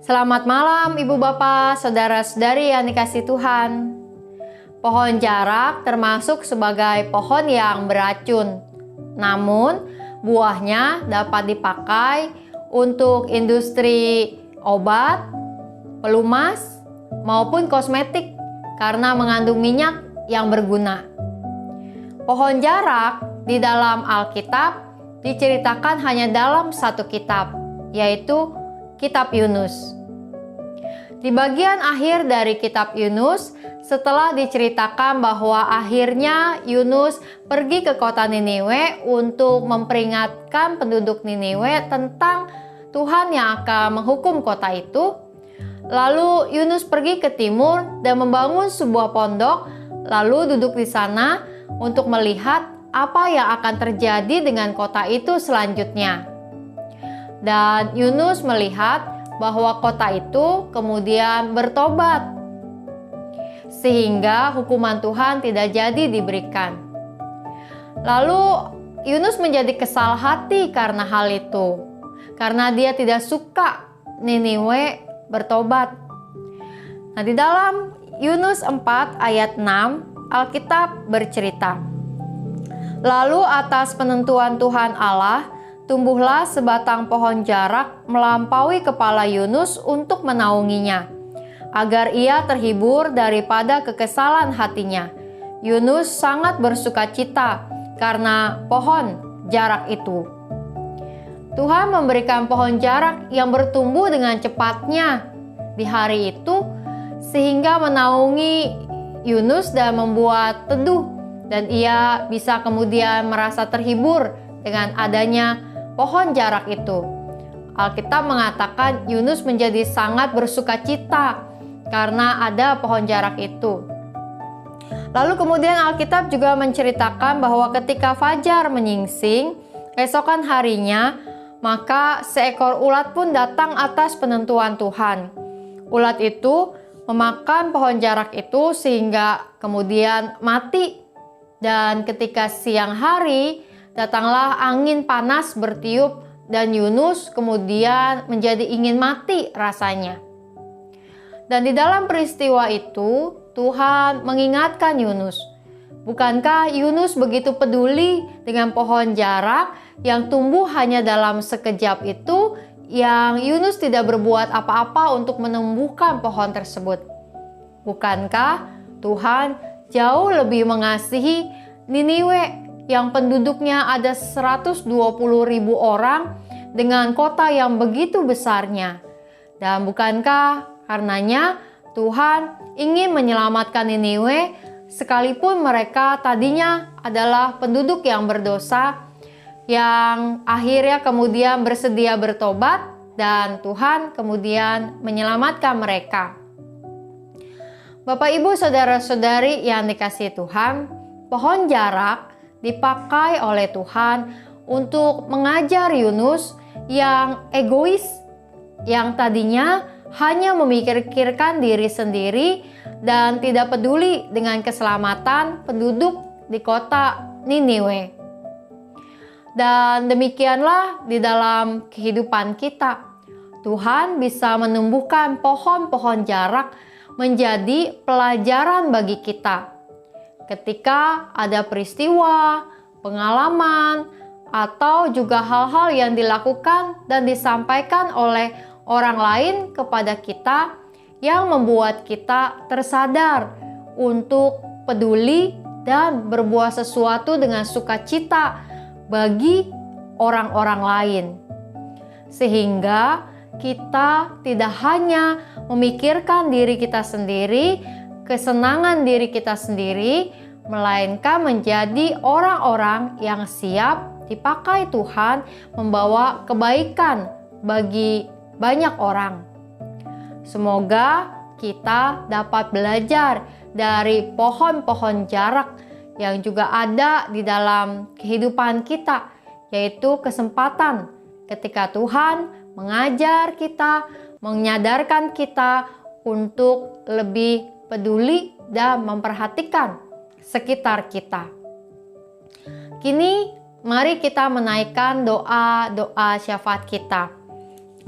Selamat malam Ibu Bapak, Saudara-saudari yang dikasihi Tuhan. Pohon jarak termasuk sebagai pohon yang beracun. Namun, buahnya dapat dipakai untuk industri obat, pelumas, maupun kosmetik karena mengandung minyak yang berguna. Pohon jarak di dalam Alkitab diceritakan hanya dalam satu kitab, yaitu Kitab Yunus. Di bagian akhir dari Kitab Yunus, setelah diceritakan bahwa akhirnya Yunus pergi ke kota Niniwe untuk memperingatkan penduduk Niniwe tentang Tuhan yang akan menghukum kota itu. Lalu Yunus pergi ke timur dan membangun sebuah pondok, lalu duduk di sana untuk melihat apa yang akan terjadi dengan kota itu selanjutnya. Dan Yunus melihat bahwa kota itu kemudian bertobat, sehingga hukuman Tuhan tidak jadi diberikan. Lalu Yunus menjadi kesal hati karena hal itu, karena dia tidak suka Niniwe bertobat. Nah, di dalam Yunus 4 ayat 6, Alkitab bercerita, "Lalu atas penentuan Tuhan Allah, tumbuhlah sebatang pohon jarak melampaui kepala Yunus untuk menaunginya, agar ia terhibur daripada kekesalan hatinya. Yunus sangat bersukacita karena pohon jarak itu." Tuhan memberikan pohon jarak yang bertumbuh dengan cepatnya di hari itu, sehingga menaungi Yunus dan membuat teduh, dan ia bisa kemudian merasa terhibur dengan adanya pohon jarak itu. Alkitab mengatakan Yunus menjadi sangat bersukacita karena ada pohon jarak itu. Lalu kemudian Alkitab juga menceritakan bahwa ketika fajar menyingsing, esokan harinya, maka seekor ulat pun datang atas penentuan Tuhan. Ulat itu memakan pohon jarak itu sehingga kemudian mati. Dan ketika siang hari, datanglah angin panas bertiup dan Yunus kemudian menjadi ingin mati rasanya. Dan di dalam peristiwa itu, Tuhan mengingatkan Yunus. Bukankah Yunus begitu peduli dengan pohon jarak yang tumbuh hanya dalam sekejap itu, yang Yunus tidak berbuat apa-apa untuk menumbuhkan pohon tersebut? Bukankah Tuhan jauh lebih mengasihi Niniwe yang penduduknya ada 120.000 orang dengan kota yang begitu besarnya? Dan bukankah karenanya Tuhan ingin menyelamatkan Niniwe sekalipun mereka tadinya adalah penduduk yang berdosa, yang akhirnya kemudian bersedia bertobat dan Tuhan kemudian menyelamatkan mereka. Bapak, Ibu, Saudara-saudari yang dikasihi Tuhan, pohon jarak dipakai oleh Tuhan untuk mengajar Yunus yang egois, yang tadinya hanya memikirkan diri sendiri dan tidak peduli dengan keselamatan penduduk di kota Niniwe. Dan demikianlah di dalam kehidupan kita, Tuhan bisa menumbuhkan pohon-pohon jarak menjadi pelajaran bagi kita. Ketika ada peristiwa, pengalaman, atau juga hal-hal yang dilakukan dan disampaikan oleh orang lain kepada kita yang membuat kita tersadar untuk peduli dan berbuat sesuatu dengan sukacita bagi orang-orang lain. Sehingga kita tidak hanya memikirkan diri kita sendiri, kesenangan diri kita sendiri, melainkan menjadi orang-orang yang siap dipakai Tuhan membawa kebaikan bagi banyak orang. Semoga kita dapat belajar dari pohon-pohon jarak yang juga ada di dalam kehidupan kita, yaitu kesempatan ketika Tuhan mengajar kita, menyadarkan kita untuk lebih peduli dan memperhatikan sekitar kita. Kini mari kita menaikkan doa-doa syafaat kita.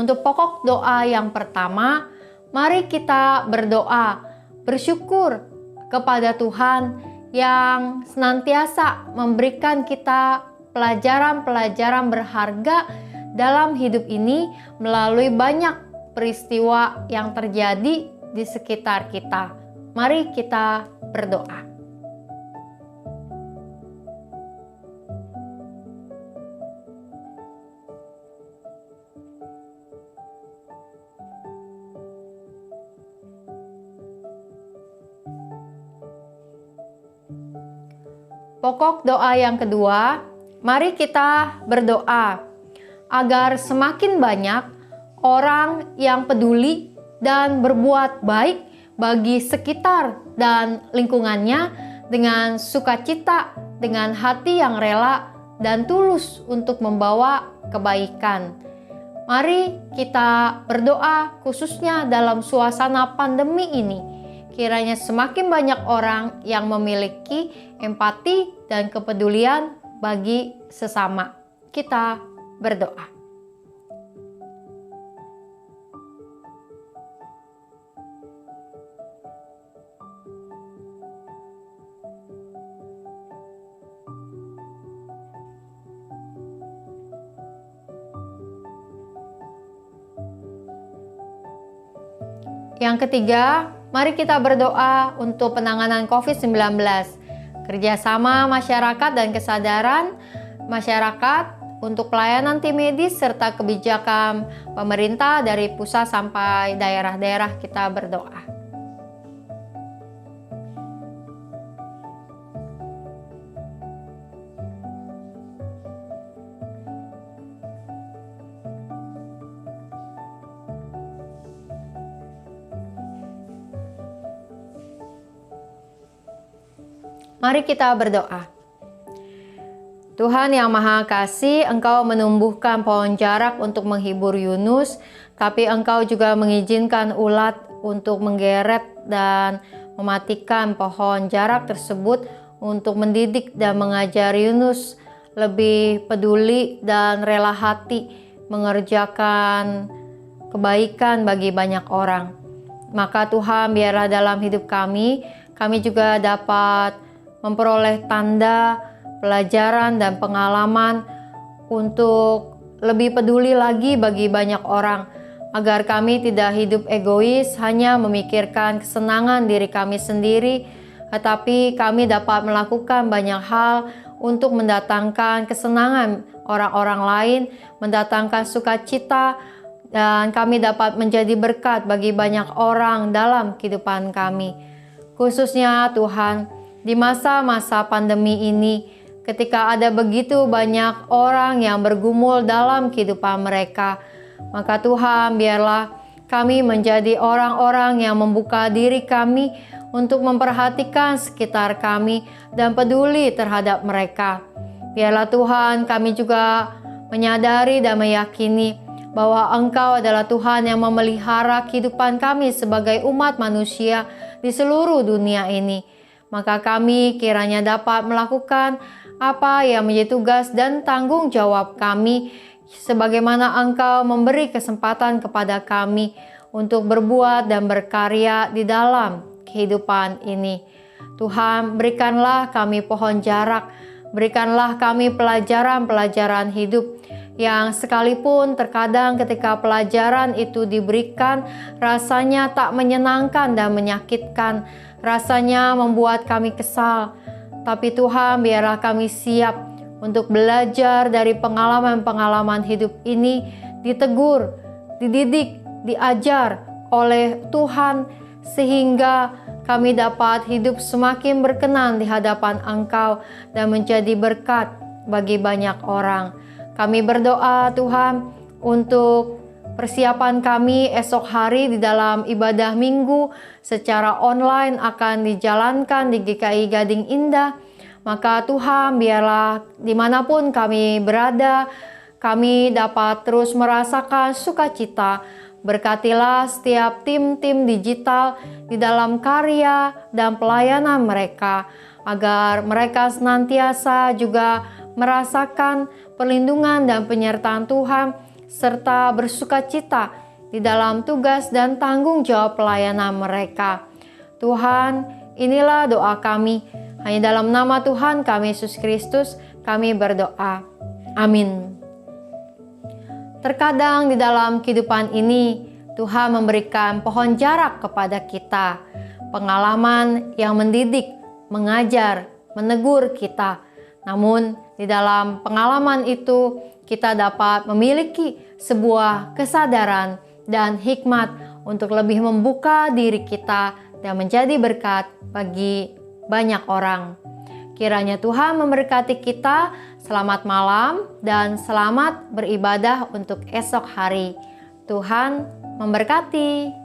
Untuk pokok doa yang pertama, mari kita berdoa, bersyukur kepada Tuhan yang senantiasa memberikan kita pelajaran-pelajaran berharga dalam hidup ini melalui banyak peristiwa yang terjadi di sekitar kita. Mari kita berdoa. Pokok doa yang kedua, mari kita berdoa agar semakin banyak orang yang peduli dan berbuat baik bagi sekitar dan lingkungannya dengan sukacita, dengan hati yang rela dan tulus untuk membawa kebaikan. Mari kita berdoa khususnya dalam suasana pandemi ini. Kiranya semakin banyak orang yang memiliki empati dan kepedulian bagi sesama. Kita berdoa. Yang ketiga, mari kita berdoa untuk penanganan COVID-19, kerjasama masyarakat dan kesadaran masyarakat untuk pelayanan tim medis serta kebijakan pemerintah dari pusat sampai daerah-daerah. Kita berdoa. Mari kita berdoa. Tuhan yang Maha Kasih, Engkau menumbuhkan pohon jarak untuk menghibur Yunus, tapi Engkau juga mengizinkan ulat untuk menggeret dan mematikan pohon jarak tersebut untuk mendidik dan mengajar Yunus lebih peduli dan rela hati mengerjakan kebaikan bagi banyak orang. Maka Tuhan, biarlah dalam hidup kami juga dapat memperoleh tanda, pelajaran, dan pengalaman untuk lebih peduli lagi bagi banyak orang, agar kami tidak hidup egois, hanya memikirkan kesenangan diri kami sendiri, tetapi kami dapat melakukan banyak hal untuk mendatangkan kesenangan orang-orang lain, mendatangkan sukacita, dan kami dapat menjadi berkat bagi banyak orang dalam kehidupan kami. Khususnya Tuhan, di masa-masa pandemi ini, ketika ada begitu banyak orang yang bergumul dalam kehidupan mereka, maka Tuhan, biarlah kami menjadi orang-orang yang membuka diri kami untuk memperhatikan sekitar kami dan peduli terhadap mereka. Biarlah Tuhan, kami juga menyadari dan meyakini bahwa Engkau adalah Tuhan yang memelihara kehidupan kami sebagai umat manusia di seluruh dunia ini. Maka kami kiranya dapat melakukan apa yang menjadi tugas dan tanggung jawab kami, sebagaimana Engkau memberi kesempatan kepada kami untuk berbuat dan berkarya di dalam kehidupan ini. Tuhan, berikanlah kami pohon jarak, berikanlah kami pelajaran-pelajaran hidup yang sekalipun terkadang ketika pelajaran itu diberikan rasanya tak menyenangkan dan menyakitkan, rasanya membuat kami kesal. Tapi Tuhan, biarlah kami siap untuk belajar dari pengalaman-pengalaman hidup ini, ditegur, dididik, diajar oleh Tuhan, sehingga kami dapat hidup semakin berkenan di hadapan Engkau dan menjadi berkat bagi banyak orang. Kami berdoa Tuhan untuk persiapan kami esok hari di dalam ibadah minggu secara online akan dijalankan di GKI Gading Indah. Maka Tuhan, biarlah dimanapun kami berada, kami dapat terus merasakan sukacita. Berkatilah setiap tim-tim digital di dalam karya dan pelayanan mereka, agar mereka senantiasa juga merasakan perlindungan dan penyertaan Tuhan, serta bersukacita di dalam tugas dan tanggung jawab pelayanan mereka. Tuhan, inilah doa kami. Hanya dalam nama Tuhan kami Yesus Kristus kami berdoa. Amin. Terkadang di dalam kehidupan ini, Tuhan memberikan pohon jarak kepada kita. Pengalaman yang mendidik, mengajar, menegur kita. Namun di dalam pengalaman itu kita dapat memiliki sebuah kesadaran dan hikmat untuk lebih membuka diri kita dan menjadi berkat bagi banyak orang. Kiranya Tuhan memberkati kita. Selamat malam dan selamat beribadah untuk esok hari. Tuhan memberkati.